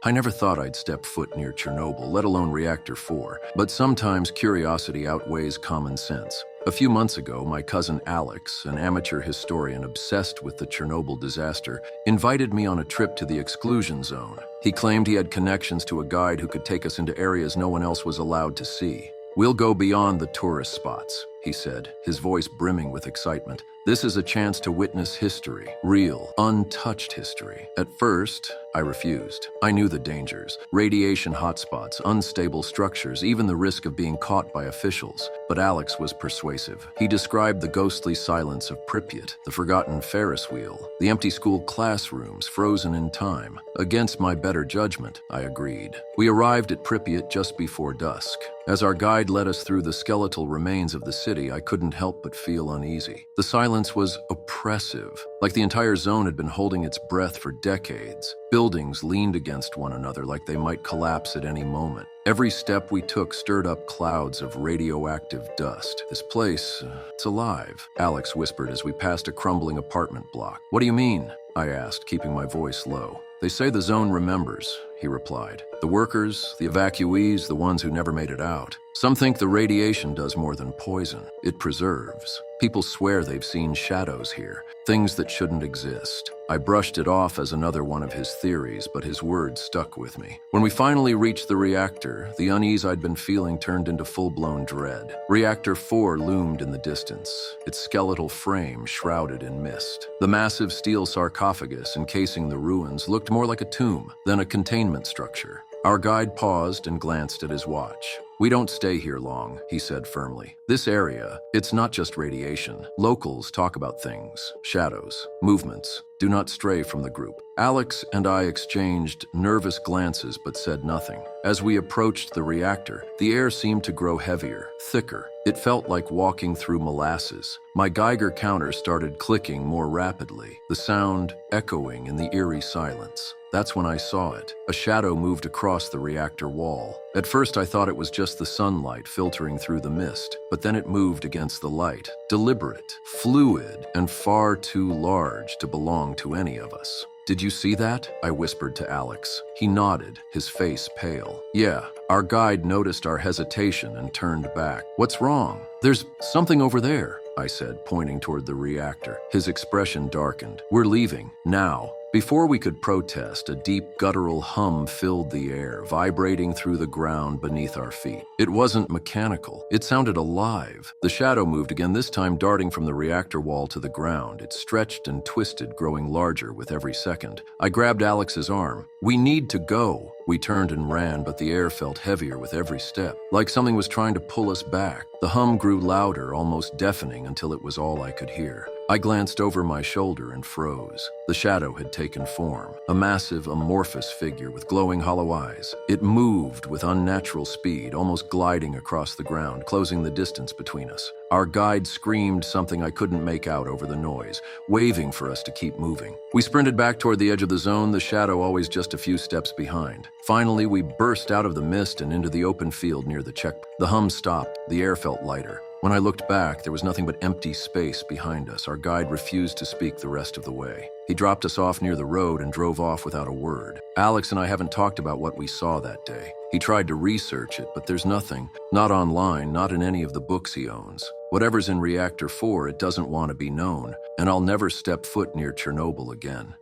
I never thought I'd step foot near Chernobyl, let alone Reactor 4, but sometimes curiosity outweighs common sense. A few months ago, my cousin Alex, an amateur historian obsessed with the Chernobyl disaster, invited me on a trip to the exclusion zone. He claimed he had connections to a guide who could take us into areas no one else was allowed to see. "We'll go beyond the tourist spots," he said, his voice brimming with excitement. "This is a chance to witness history, real, untouched history." At first, I refused. I knew the dangers: radiation hotspots, unstable structures, even the risk of being caught by officials. But Alex was persuasive. He described the ghostly silence of Pripyat, the forgotten Ferris wheel, the empty school classrooms frozen in time. Against my better judgment, I agreed. We arrived at Pripyat just before dusk. As our guide led us through the skeletal remains of the city, I couldn't help but feel uneasy. The silence was oppressive, like the entire zone had been holding its breath for decades. Buildings leaned against one another like they might collapse at any moment. Every step we took stirred up clouds of radioactive dust. "This place, it's alive," Alex whispered as we passed a crumbling apartment block. "What do you mean?" I asked, keeping my voice low. "They say the zone remembers," he replied. "The workers, the evacuees, the ones who never made it out. Some think the radiation does more than poison. It preserves. People swear they've seen shadows here, things that shouldn't exist." I brushed it off as another one of his theories, but his words stuck with me. When we finally reached the reactor, the unease I'd been feeling turned into full-blown dread. Reactor 4 loomed in the distance, its skeletal frame shrouded in mist. The massive steel sarcophagus encasing the ruins looked more like a tomb than a containment structure. Our guide paused and glanced at his watch. "We don't stay here long," he said firmly. "This area, it's not just radiation. Locals talk about things, shadows, movements. Do not stray from the group." Alex and I exchanged nervous glances but said nothing. As we approached the reactor, the air seemed to grow heavier, thicker. It felt like walking through molasses. My Geiger counter started clicking more rapidly, the sound echoing in the eerie silence. That's when I saw it. A shadow moved across the reactor wall. At first I thought it was just the sunlight filtering through the mist, but then it moved against the light. Deliberate, fluid, and far too large to belong to any of us. "Did you see that?" I whispered to Alex. He nodded, his face pale. "Yeah." Our guide noticed our hesitation and turned back. "What's wrong?" "There's something over there," I said, pointing toward the reactor. His expression darkened. "We're leaving, now." Before we could protest, a deep guttural hum filled the air, vibrating through the ground beneath our feet. It wasn't mechanical. It sounded alive. The shadow moved again, this time darting from the reactor wall to the ground. It stretched and twisted, growing larger with every second. I grabbed Alex's arm. "We need to go." We turned and ran, but the air felt heavier with every step, like something was trying to pull us back. The hum grew louder, almost deafening, until it was all I could hear. I glanced over my shoulder and froze. The shadow had taken form, a massive, amorphous figure with glowing hollow eyes. It moved with unnatural speed, almost gliding across the ground, closing the distance between us. Our guide screamed something I couldn't make out over the noise, waving for us to keep moving. We sprinted back toward the edge of the zone, the shadow always just a few steps behind. Finally, we burst out of the mist and into the open field near the checkpoint. The hum stopped. The air felt lighter. When I looked back, there was nothing but empty space behind us. Our guide refused to speak the rest of the way. He dropped us off near the road and drove off without a word. Alex and I haven't talked about what we saw that day. He tried to research it, but there's nothing. Not online, not in any of the books he owns. Whatever's in Reactor 4, it doesn't want to be known, and I'll never step foot near Chernobyl again.